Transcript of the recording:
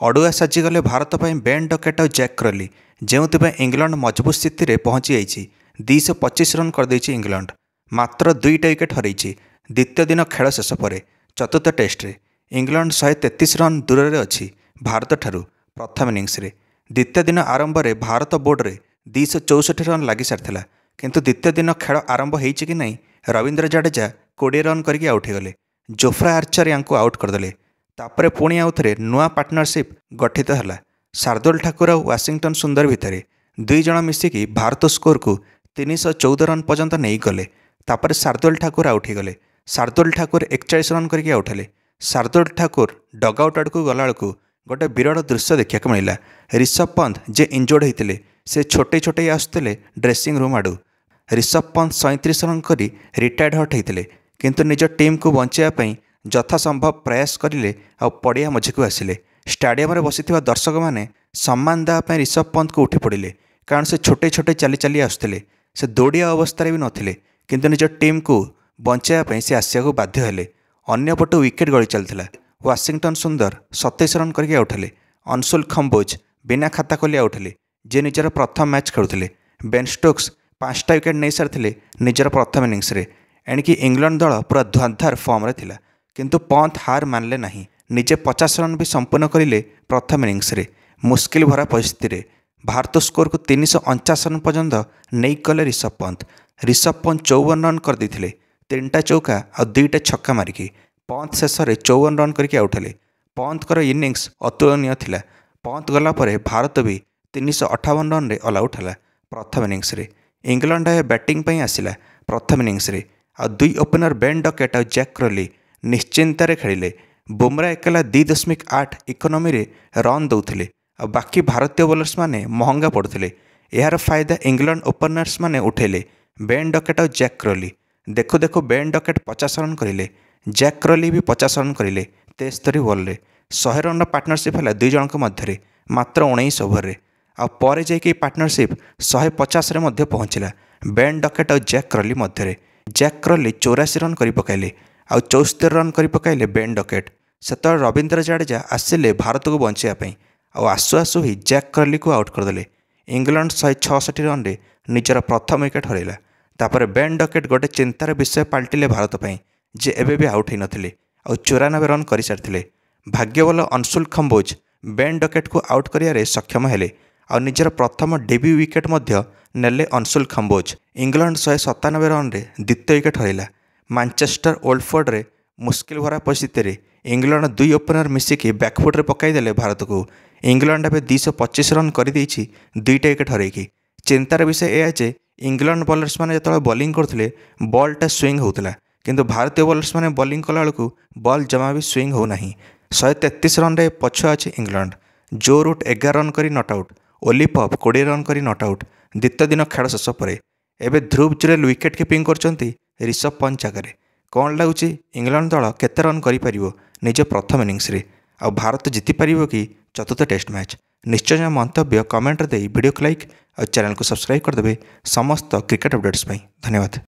अड़ुआ साजिगले भारत पर Ben Duckett और Jack क्रली जो इंग्लैंड मजबूत स्थित में पहुंची जाइए 225 रन करदे इंग्लैंड मात्र 2टा विकेट हर द्वितीय दिन खेल शेष पर चतुर्थ टेस्ट रे इंग्लैंड 133 रन दूर में अच्छी भारत ठारू प्रथम इनिंग्स रे। द्वितीय दिन आरंभ में भारत बोर्ड रे 264 रन लगी सारी किंतु द्वितीय दिन खेल आरंभ हो कि नहीं रवींद्र जडेजा 20 रन करके आउट होगले। जोफ्रा आर्चर या आउट करदे तापर पुणी आउ थे नुआ पार्टनरशिप गठित है शार्दुल ठाकुर और वाशिंगटन सुंदर भितर दुई जन मिसिकी भारत स्कोर को 314 रन पर्यंत नहीं गले। तापर शार्दुल ठाकुर आउट होगले। शार्दुल ठाकुर 41 रन करके आउट हेले। शार्दुल ठाकुर डगआउट आड़ को गला गोटे विरल दृश्य देखा मिला। ऋषभ पंत जे इंजोर्ड होते से छोटे छोटे आसुले ड्रेसिंग रूम आड़ू। ऋषभ पंत 37 रन कर रिटायर्ड हट होते किंतु निज टीम को बचाई यथासंभव प्रयास करें और पड़िया मझी को आसिले। स्टाडियम बसी दर्शक मैंने सम्मान देवाई ऋषभ पंत को उठी पड़े कारण से छोटे छोटे चली चली आसुले से दौड़िया अवस्था भी नथिले किंतु निज टीम को बचाई से आसिया को बाध्य हेले। अन्यपटू विकेट गड़ी चलता। वाशिंगटन सुंदर 27 रन करके आउट हेले। अंशुल खम्बोज बिना खाता खोली आउट हेले जे निजर प्रथम मैच खेलुले। बेन स्टोक्स 5टा विकेट नहीं सारी निजर प्रथम इनिंग्स रे एणिकी इंग्लैंड दल पूरा धुआंधार फॉर्म रे थिला किंतु पंत हार मानले नहीं। निजे 50 रन भी संपूर्ण करिले प्रथम इनिंग्स रे। मुस्किल भरा परिस्थिति रे भारत स्कोर को 349 रन पर्यंत नहीं गले ऋषभ पंत। ऋषभ पंत 54 रन कर देथिले 3टा चौका और 2टा छक्का मारिकी। पंत शेष में 54 रन करके आउट हेले। पंतर इनिंग्स अतुलनीय थिला। पंत गला परे भारत भी 358 रन रे ऑल आउट है प्रथम इनिंग्स रे। इंग्लैंड बैटिंग पर आसिला प्रथम इनिंग्स रे आ दुई ओपनर बेन डकेट और जैक क्रली निश्चिंतार खेलिले। बुमरा एकला 2.8 इकोनॉमी रे रन दौले और बाकी भारतीय बोलर्स माने महंगा पड़ुले। यार फायदा इंग्लैंड ओपनर्स माने उठेले बेन डकेट और जैक क्रली। देखो देखो बेन डकेट 50 रन करें। जैक क्रली भी 50 रन करें 73 बॉल 100 रन पार्टनरशिप है दुई जन मध्य मात्र 19 ओवर रे आपर जाकि पार्टनरशिप 150 रे मध्य पहुँचला बेन डकेट और जैक क्रली मध्य। जैक क्रली 84 रन कर पकाइले आ 74 रन कर पकाइले बेन डकेट। से रवींद्र जडेजा आसिले भारत को बचाई आसु आसु ही जैक क्रली को आउट करदे। इंग्लैंड 166 रन रे निजर प्रथम विकेट हरैला। तापर बेन डकेट गोटे चिंतार विषय पलटिले भारत पर जे एबे भी आउट होते और 94 रन कर सारी। भाग्यबल अंशुल खम्बोज बेन डकेट को आउट करियारे सक्षम हेले और निजर प्रथम डेब्यू विकेट नेले अंशुल खम्बोज। इंग्लैंड 197 रन रे द्वितीय विकेट हरैला। मैनचेस्टर ओल्डफोर्ड रे मुस्किल भरा परिस्थिति इंग्लैंड दुई ओपनर मिसिकी बैकफुट रे पकाईदेले भारत को। इंग्लैंड एवं 225 रन कर 2टा विकेट हरैकी। चिंतार विषय यह जे इंग्लैंड बॉलर्स मैंने जो बॉलिंग करते बॉलटा स्विंग होता किंतु भारतीय बॉलर्स मैंने बॉलिंग कला बेलू बॉल जमा भी स्विंग होना। 133 रन रे पछुआ अच्छे इंग्लैंड। जो रूट 11 रन कर नट आउट। ओलिपॉप 20 रन कर नट आउट द्वितीय दिन खेल शेष पर एवं ध्रुव जुरेल विकेट कीपिंग कर ऋषभ पंत जगह। कौन लगुच इंग्लैंड दल केते रन कर निज प्रथम इनिंग्स रे आ भारत जीति पारिबो कि चतुर्थ टेस्ट मैच। निश्चय मंतव्य कमेंट दे वीडियो को लाइक और चैनल को सब्सक्राइब करदे समस्त क्रिकेट अपडेट्स। धन्यवाद।